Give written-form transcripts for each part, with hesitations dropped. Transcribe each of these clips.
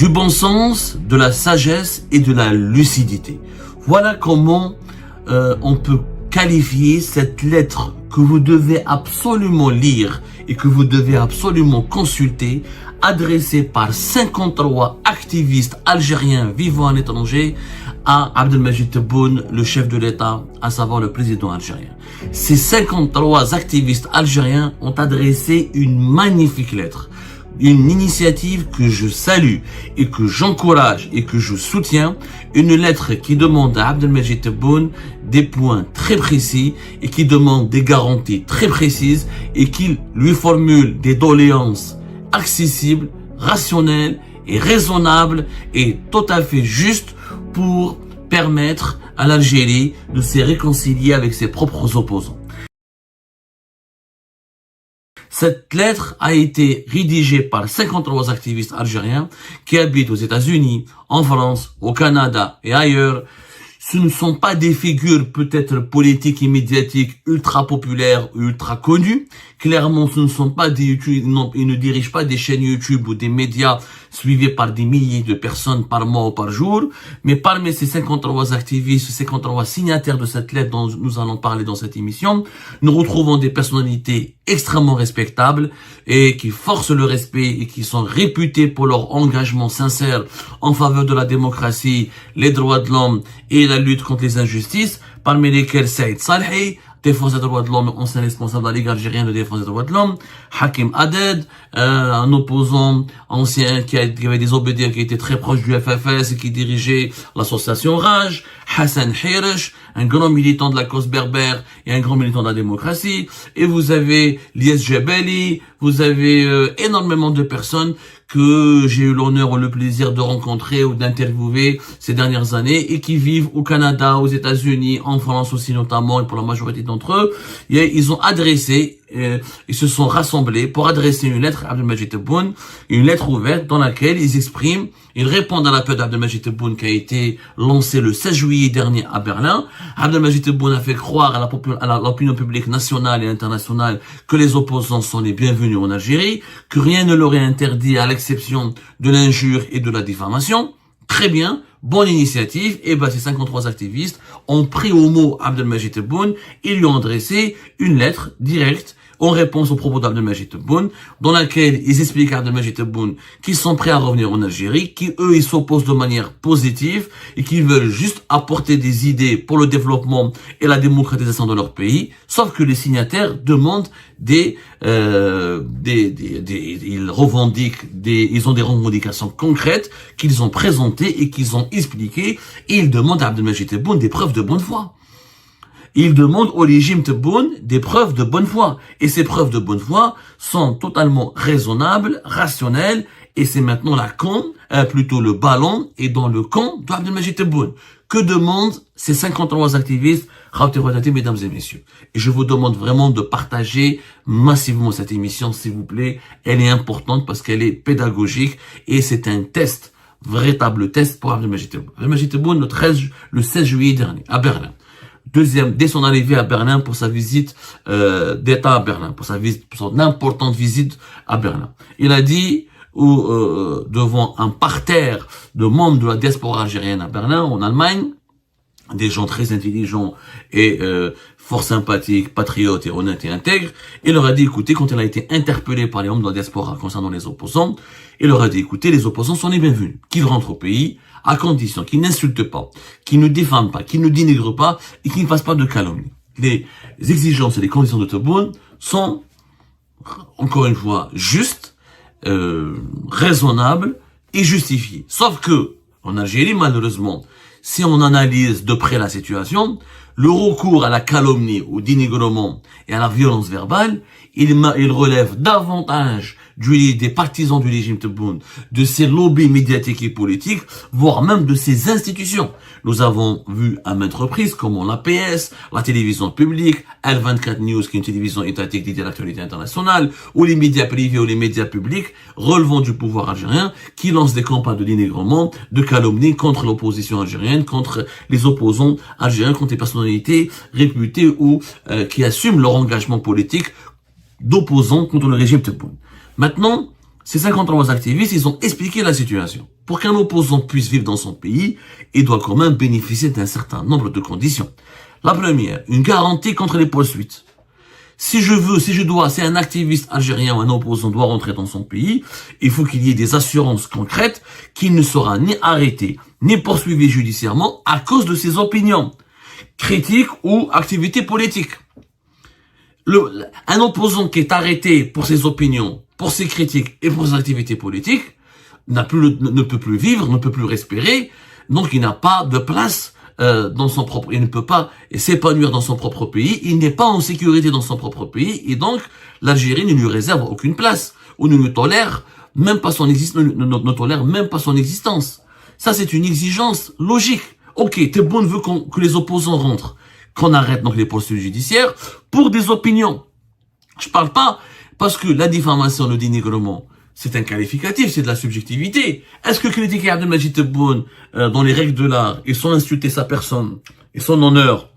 du bon sens, de la sagesse et de la lucidité. Voilà comment on peut qualifier cette lettre que vous devez absolument lire et que vous devez absolument consulter, adressée par 53 activistes algériens vivant à l'étranger à Abdelmajid Tebboune, le chef de l'État, à savoir le président algérien. Ces 53 activistes algériens ont adressé une magnifique lettre. Une initiative que je salue et que j'encourage et que je soutiens, une lettre qui demande à Abdelmajid Tebboune des points très précis et qui demande des garanties très précises et qui lui formule des doléances accessibles, rationnelles et raisonnables et tout à fait justes pour permettre à l'Algérie de se réconcilier avec ses propres opposants. Cette lettre a été rédigée par 53 activistes algériens qui habitent aux États-Unis, en France, au Canada et ailleurs. Ce ne sont pas des figures peut-être politiques et médiatiques ultra populaires ou ultra connues. Clairement, ce ne sont pas des YouTube, non, ils ne dirigent pas des chaînes YouTube ou des médias suivis par des milliers de personnes par mois ou par jour. Mais parmi ces 53 activistes, ces 53 signataires de cette lettre dont nous allons parler dans cette émission, nous retrouvons des personnalités extrêmement respectables et qui forcent le respect et qui sont réputées pour leur engagement sincère en faveur de la démocratie, les droits de l'homme et la lutte contre les injustices, parmi lesquels Saïd Salhi, défenseur des droits de l'homme, ancien responsable de la Ligue algérienne de défense des droits de l'homme, Hakim Aded, un opposant ancien qui avait des obédients qui était très proche du FFS et qui dirigeait l'association Raj, Hassan Hirish, un grand militant de la cause berbère et un grand militant de la démocratie, et vous avez Lies Jebeli, vous avez énormément de personnes que j'ai eu l'honneur ou le plaisir de rencontrer ou d'interviewer ces dernières années et qui vivent au Canada, aux États-Unis, en France aussi notamment, et pour la majorité d'entre eux, ils ont adressé, ils se sont rassemblés pour adresser une lettre à Abdelmajid Tebboune, une lettre ouverte dans laquelle ils répondent à l'appel d'Abdelmajid Tebboune qui a été lancé le 16 juillet dernier à Berlin. Abdelmajid Tebboune a fait croire à l'opinion publique nationale et internationale que les opposants sont les bienvenus en Algérie, que rien ne leur est interdit à l'exception de l'injure et de la diffamation. Très bien, bonne initiative. Et ces 53 activistes ont pris au mot Abdelmajid Tebboune et lui ont adressé une lettre directe en réponse aux propos d'Abdelmajid Tebboune, dans laquelle ils expliquent à Abdelmajid Tebboune qu'ils sont prêts à revenir en Algérie, ils s'opposent de manière positive et qu'ils veulent juste apporter des idées pour le développement et la démocratisation de leur pays, sauf que les signataires demandent ils revendiquent ils ont des revendications concrètes qu'ils ont présentées et qu'ils ont expliquées, et ils demandent à Abdelmajid Tebboune des preuves de bonne foi. Il demande au régime Tebboune des preuves de bonne foi. Et ces preuves de bonne foi sont totalement raisonnables, rationnelles, et c'est maintenant le ballon est dans le camp d'Abdelmajid Tebboune. Que demandent ces 53 activistes, mesdames et messieurs? Et je vous demande vraiment de partager massivement cette émission, s'il vous plaît. Elle est importante parce qu'elle est pédagogique et c'est un test, véritable test pour Abdelmajid Tebboune. Abdelmajid Tebboune, le 16 juillet dernier, à Berlin. Dès son arrivée à Berlin pour sa visite d'État à Berlin, pour son importante visite à Berlin. Il a dit devant un parterre de membres de la diaspora algérienne à Berlin, en Allemagne, des gens très intelligents et fort sympathiques, patriotes et honnêtes et intègres, il leur a dit, écoutez, quand il a été interpellé par les membres de la diaspora concernant les opposants, il leur a dit, écoutez, les opposants sont les bienvenus, qu'ils rentrent au pays, à condition qu'ils n'insultent pas, qu'ils ne diffament pas, qu'ils ne dénigrent pas et qu'ils ne fassent pas de calomnie. Les exigences et les conditions de Tebboune sont, encore une fois, justes, raisonnables et justifiées. Sauf que, en Algérie, malheureusement, si on analyse de près la situation, le recours à la calomnie, au dénigrement et à la violence verbale, il relève davantage des partisans du régime Tebboune, de ses lobbies médiatiques et politiques, voire même de ses institutions. Nous avons vu à maintes reprises comment l'APS, la télévision publique, L24 News, qui est une télévision étatique dédiée à l'actualité internationale, ou les médias privés ou les médias publics relevant du pouvoir algérien, qui lancent des campagnes de dénigrement, de calomnie contre l'opposition algérienne, contre les opposants algériens, contre les personnalités réputées ou qui assument leur engagement politique d'opposants contre le régime Tebboune. Maintenant, ces 53 activistes, ils ont expliqué la situation. Pour qu'un opposant puisse vivre dans son pays, il doit quand même bénéficier d'un certain nombre de conditions. La première, une garantie contre les poursuites. Si un activiste algérien ou un opposant doit rentrer dans son pays, il faut qu'il y ait des assurances concrètes qu'il ne sera ni arrêté, ni poursuivi judiciairement à cause de ses opinions, critiques ou activités politiques. Un opposant qui est arrêté pour ses opinions, pour ses critiques et pour ses activités politiques, ne peut plus vivre, ne peut plus respirer, donc il n'a pas de place il ne peut pas s'épanouir dans son propre pays, il n'est pas en sécurité dans son propre pays, et donc l'Algérie ne lui réserve aucune place, ou ne tolère même pas son existence. Ça, c'est une exigence logique. Ok, Tebboune veut que les opposants rentrent, qu'on arrête donc les poursuites judiciaires pour des opinions. Je parle pas parce que la diffamation, le dénigrement, c'est un qualificatif, c'est de la subjectivité. Est-ce que critiquer Abdelmajid Tebboune dans les règles de l'art et sans insulter sa personne et son honneur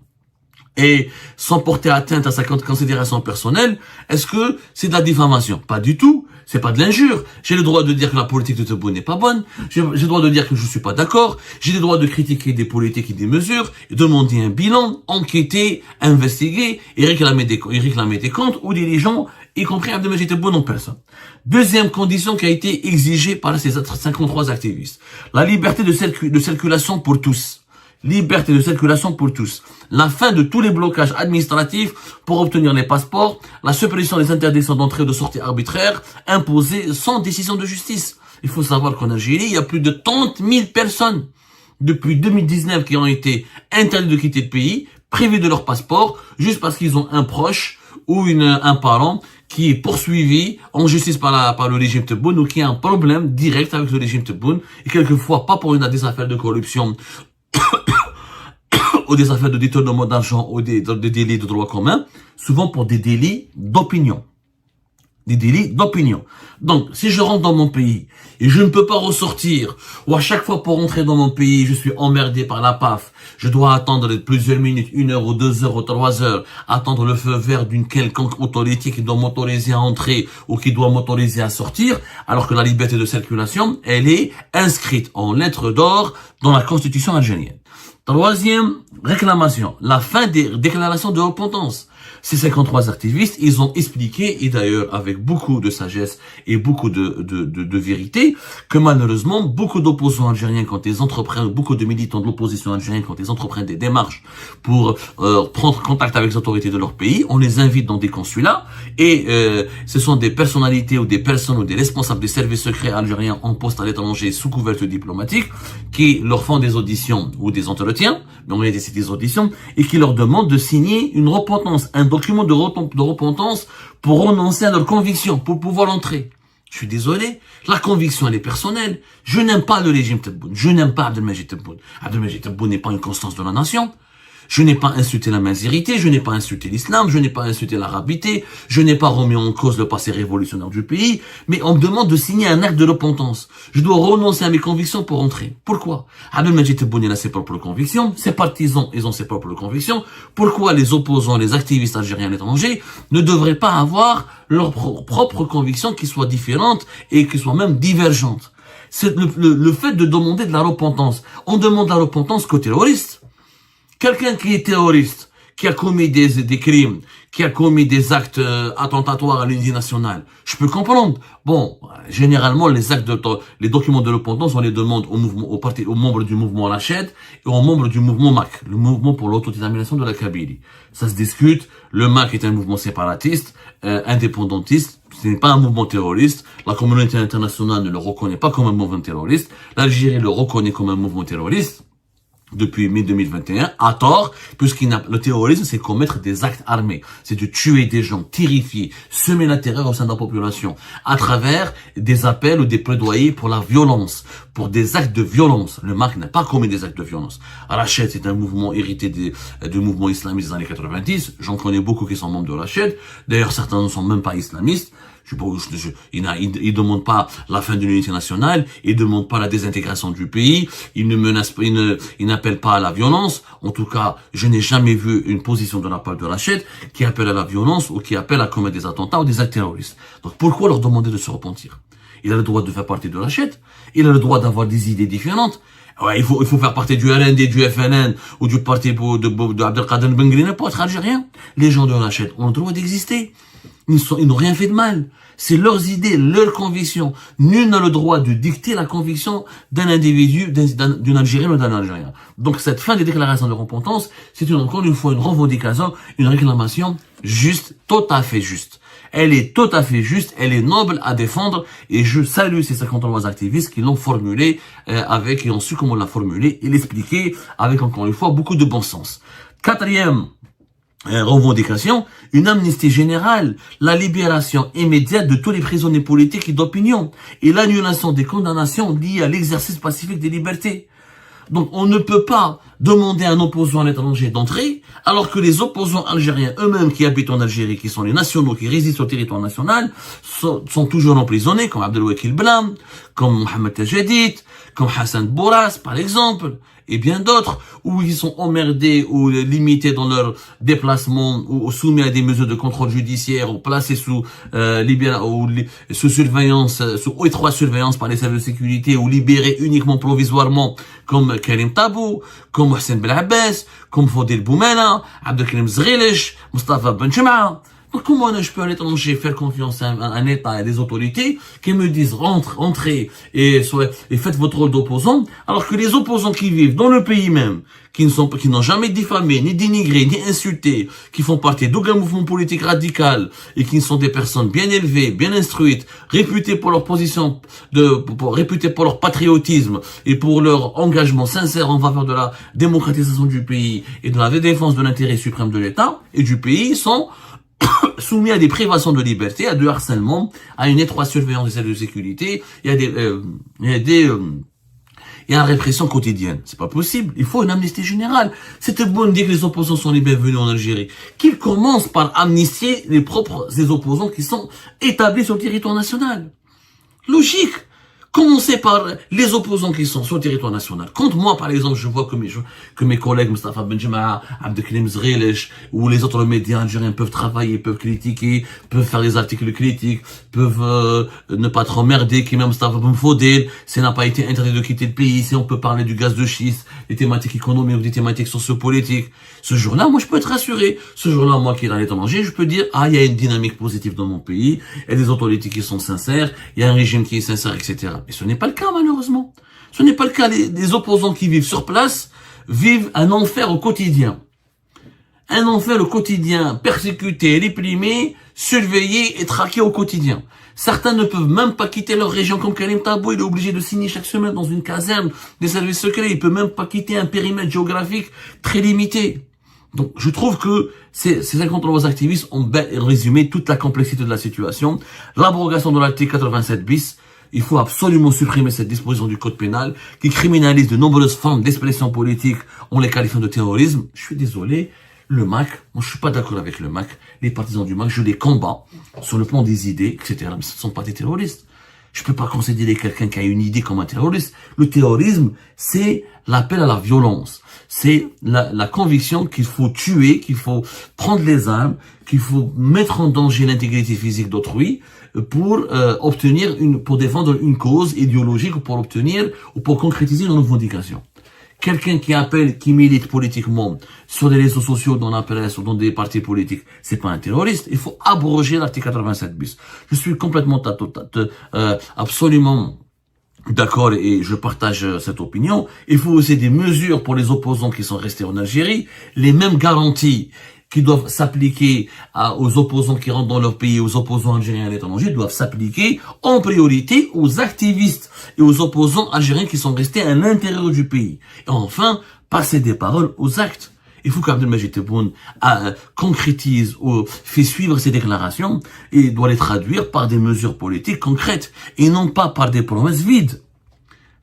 et sans porter atteinte à sa considération personnelle, est-ce que c'est de la diffamation? Pas du tout. C'est pas de l'injure. J'ai le droit de dire que la politique de Tebboune n'est pas bonne. J'ai le droit de dire que je suis pas d'accord. J'ai le droit de critiquer des politiques et des mesures, et demander un bilan, enquêter, investiguer, et réclamer des comptes aux dirigeants, y compris Abdelmajid Tebboune en personne. Deuxième condition qui a été exigée par ces 53 activistes. La liberté de circulation pour tous. Liberté de circulation pour tous. La fin de tous les blocages administratifs pour obtenir les passeports, la suppression des interdictions d'entrée et de sortie arbitraires imposées sans décision de justice. Il faut savoir qu'en Algérie, il y a plus de 30 000 personnes depuis 2019 qui ont été interdites de quitter le pays, privées de leur passeport, juste parce qu'ils ont un proche ou un parent qui est poursuivi en justice par le régime Tebboune ou qui a un problème direct avec le régime Tebboune, et quelquefois pas pour des affaires de corruption ou des affaires de détournement d'argent ou des délits de droit commun, souvent pour des délits d'opinion. Des délits d'opinion. Donc, si je rentre dans mon pays et je ne peux pas ressortir, ou à chaque fois pour rentrer dans mon pays, je suis emmerdé par la PAF, je dois attendre plusieurs minutes, 1 heure ou 2 heures ou 3 heures, attendre le feu vert d'une quelconque autorité qui doit m'autoriser à entrer ou qui doit m'autoriser à sortir, alors que la liberté de circulation, elle est inscrite en lettres d'or dans la Constitution algérienne. Troisième réclamation, la fin des déclarations de repentance. Ces 53 activistes, ils ont expliqué, et d'ailleurs avec beaucoup de sagesse et beaucoup de vérité, que malheureusement, beaucoup d'opposants algériens, quand ils entreprennent, beaucoup de militants de l'opposition algérienne, quand ils entreprennent des démarches pour prendre contact avec les autorités de leur pays, on les invite dans des consulats, et ce sont des personnalités ou des personnes ou des responsables des services secrets algériens en poste à l'étranger sous couverture diplomatique, qui leur font des auditions ou des entretiens, mais on les décide des auditions, et qui leur demandent de signer une repentance, un document de repentance pour renoncer à leur conviction, pour pouvoir entrer. Je suis désolé, la conviction elle est personnelle. Je n'aime pas le régime Tebboune, je n'aime pas Abdelmajid Tebboune. Abdelmajid Tebboune n'est pas une constance de la nation. Je n'ai pas insulté la mazirité, je n'ai pas insulté l'islam, je n'ai pas insulté l'arabité, je n'ai pas remis en cause le passé révolutionnaire du pays, mais on me demande de signer un acte de repentance. Je dois renoncer à mes convictions pour entrer. Pourquoi? Abdelmajid Tebboune, il a ses propres convictions, ses partisans, ils ont ses propres convictions. Pourquoi les opposants, les activistes algériens à l'étranger ne devraient pas avoir leurs propres convictions qui soient différentes et qui soient même divergentes? C'est le fait de demander de la repentance. On demande la repentance qu'aux terroristes. Quelqu'un qui est terroriste, qui a commis des crimes, qui a commis des actes attentatoires à l'unité nationale, je peux comprendre. Bon, généralement, les documents de repentance, on les demande aux membres du mouvement Rached et aux membres du mouvement MAC, le mouvement pour l'autodétermination de la Kabylie. Ça se discute. Le MAC est un mouvement séparatiste, indépendantiste. Ce n'est pas un mouvement terroriste. La communauté internationale ne le reconnaît pas comme un mouvement terroriste. L'Algérie le reconnaît comme un mouvement terroriste depuis mai 2021, à tort, le terrorisme, c'est commettre des actes armés. C'est de tuer des gens, terrifier, semer la terreur au sein de la population, à travers des appels ou des plaidoyers pour la violence, pour des actes de violence. Le MAC n'a pas commis des actes de violence. Rached, c'est un mouvement hérité du mouvement islamiste des années 90. J'en connais beaucoup qui sont membres de Rached. D'ailleurs, certains ne sont même pas islamistes. Ils demandent pas la fin de l'unité nationale, ils demandent pas la désintégration du pays, ils ne menacent pas, ils n'appellent pas à la violence. En tout cas, je n'ai jamais vu une position de la part de Rached qui appelle à la violence ou qui appelle à commettre des attentats ou des actes terroristes. Donc pourquoi leur demander de se repentir? Il a le droit de faire partie de Rachid. Il a le droit d'avoir des idées différentes. Ouais, il faut faire partie du RND, du FNN, ou du parti de Abdelkader Ben Grine pour être algérien. Les gens de Rachid ont le droit d'exister. Ils n'ont rien fait de mal. C'est leurs idées, leurs convictions. Nul n'a le droit de dicter la conviction d'un individu, d'une Algérienne ou d'un Algérien. Donc cette fin des déclarations de repentance, c'est encore une fois une revendication, une réclamation juste, tout à fait juste. Elle est tout à fait juste, elle est noble à défendre, et je salue ces 53 activistes qui l'ont formulée qui ont su comment la formuler et l'expliquer avec encore une fois beaucoup de bon sens. Quatrième revendication, une amnistie générale, la libération immédiate de tous les prisonniers politiques et d'opinion, et l'annulation des condamnations liées à l'exercice pacifique des libertés. Donc on ne peut pas demander à un opposant à l'étranger d'entrer, alors que les opposants algériens eux-mêmes qui habitent en Algérie, qui sont les nationaux, qui résident sur le territoire national, sont toujours emprisonnés, comme Abdelwakil Blam, comme Mohamed Tajadid, comme Hassan Bourras, par exemple, et bien d'autres, où ils sont emmerdés ou limités dans leur déplacement, ou soumis à des mesures de contrôle judiciaire, ou placés sous sous surveillance, sous étroite surveillance par les services de sécurité, ou libérés uniquement provisoirement, comme Karim Tabou, comme Hossein Belabbès, comme Fodil Boumena, Abdelkarim Zghilish, Mustafa Ben Jema'a. Donc comment je peux à l'étranger faire confiance à un État et à des autorités qui me disent entrez et faites votre rôle d'opposant, alors que les opposants qui vivent dans le pays même, qui n'ont jamais diffamé, ni dénigré, ni insulté, qui font partie d'aucun mouvement politique radical et qui sont des personnes bien élevées, bien instruites, réputées pour leur position, réputées pour leur patriotisme et pour leur engagement sincère en faveur de la démocratisation du pays et de la défense de l'intérêt suprême de l'État et du pays, sont soumis à des privations de liberté, à du harcèlement, à une étroite surveillance des services de sécurité, et à la répression quotidienne. C'est pas possible. Il faut une amnistie générale. C'était bon de dire que les opposants sont les bienvenus en Algérie. Qu'ils commencent par amnistier ces opposants qui sont établis sur le territoire national. Logique. Commencez par les opposants qui sont sur le territoire national. Quand moi, par exemple, je vois que mes collègues, Mustafa Ben Jema'a, Abdelkarim Zghilish, ou les autres médias algériens peuvent travailler, peuvent critiquer, peuvent faire des articles critiques, peuvent ne pas trop merder, qui même Mustafa Ben Fodil, ça n'a pas été interdit de quitter le pays, si on peut parler du gaz de schiste, des thématiques économiques ou des thématiques sociopolitiques. Ce jour-là, moi, je peux être rassuré. Ce jour-là, moi qui est dans l'étranger, je peux dire, il y a une dynamique positive dans mon pays, il y a des autorités qui sont sincères, il y a un régime qui est sincère, etc. Et ce n'est pas le cas, malheureusement. Ce n'est pas le cas. Les opposants qui vivent sur place vivent un enfer au quotidien. Un enfer au quotidien, persécutés, réprimés, surveillés et traqués au quotidien. Certains ne peuvent même pas quitter leur région, comme Karim Tabou, il est obligé de signer chaque semaine dans une caserne des services secrets. Il peut même pas quitter un périmètre géographique très limité. Donc, je trouve que ces 53 activistes ont résumé toute la complexité de la situation. L'abrogation de l'article 87 bis, il faut absolument supprimer cette disposition du code pénal qui criminalise de nombreuses formes d'expression politique en les qualifiant de terrorisme. Je suis désolé, le MAC, moi je suis pas d'accord avec le MAC. Les partisans du MAC, je les combats sur le plan des idées, etc. Mais ce ne sont pas des terroristes. Je peux pas considérer quelqu'un qui a une idée comme un terroriste. Le terrorisme, c'est l'appel à la violence. C'est la conviction qu'il faut tuer, qu'il faut prendre les armes, qu'il faut mettre en danger l'intégrité physique d'autrui pour pour défendre une cause idéologique ou pour obtenir ou pour concrétiser une revendication. Quelqu'un qui milite politiquement sur des réseaux sociaux, dans la presse ou dans des partis politiques, c'est pas un terroriste. Il faut abroger l'article 87 bis. Je suis complètement absolument d'accord et je partage cette opinion. Il faut aussi des mesures pour les opposants qui sont restés en Algérie, les mêmes garanties qui doivent s'appliquer aux opposants qui rentrent dans leur pays, aux opposants algériens à l'étranger, doivent s'appliquer en priorité aux activistes et aux opposants algériens qui sont restés à l'intérieur du pays. Et enfin, passer des paroles aux actes. Il faut qu'Abdelmajid Tebboune concrétise ou fait suivre ses déclarations et doit les traduire par des mesures politiques concrètes et non pas par des promesses vides.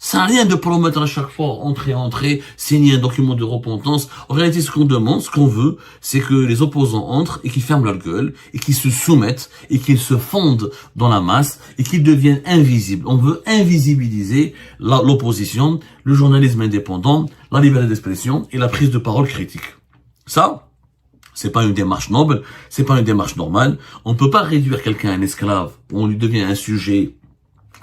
Ça n'a rien de promettre à chaque fois, entrer, signer un document de repentance. En réalité, ce qu'on demande, ce qu'on veut, c'est que les opposants entrent et qu'ils ferment leur gueule et qu'ils se soumettent et qu'ils se fondent dans la masse et qu'ils deviennent invisibles. On veut invisibiliser l'opposition, le journalisme indépendant, la liberté d'expression et la prise de parole critique. Ça, c'est pas une démarche noble, c'est pas une démarche normale. On peut pas réduire quelqu'un à un esclave, on lui devient un sujet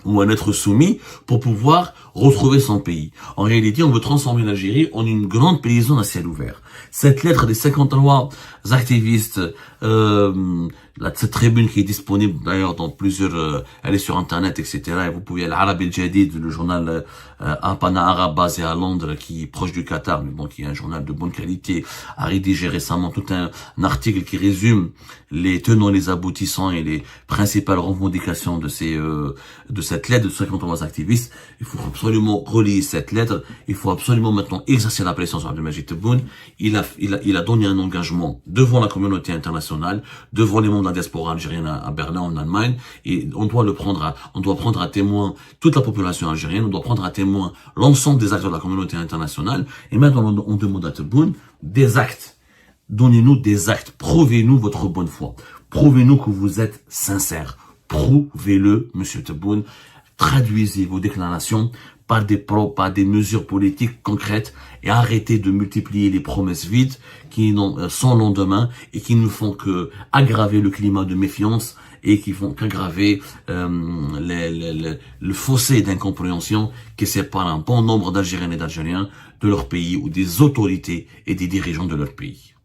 ou un être soumis pour pouvoir retrouver son pays. En réalité, on veut transformer l'Algérie en une grande paysanne à ciel ouvert. Cette lettre des 53 activistes, cette tribune qui est disponible d'ailleurs dans plusieurs, elle est sur internet, etc. Et vous pouvez, l'Arab El Jadid, le journal Apana Arabe basé à Londres, qui est proche du Qatar, mais bon, qui est un journal de bonne qualité, a rédigé récemment tout un article qui résume les tenants, les aboutissants et les principales revendications de cette lettre de 53 activistes. Il faut absolument relier cette lettre. Il faut absolument maintenant exercer la pression sur Abdelmajid Tebboune. Il a donné un engagement devant la communauté internationale, devant les membres de la diaspora algérienne à Berlin, en Allemagne, et on doit prendre à témoin toute la population algérienne, on doit prendre à témoin l'ensemble des acteurs de la communauté internationale, et maintenant on demande à Tebboune des actes. Donnez-nous des actes, prouvez-nous votre bonne foi, prouvez-nous que vous êtes sincère, prouvez-le, monsieur Tebboune, traduisez vos déclarations par des mesures politiques concrètes et arrêtez de multiplier les promesses vides qui n'ont sans lendemain et qui ne font que aggraver le climat de méfiance et qui font qu'aggraver le fossé d'incompréhension qui sépare un bon nombre d'Algériennes et d'Algériens de leur pays ou des autorités et des dirigeants de leur pays.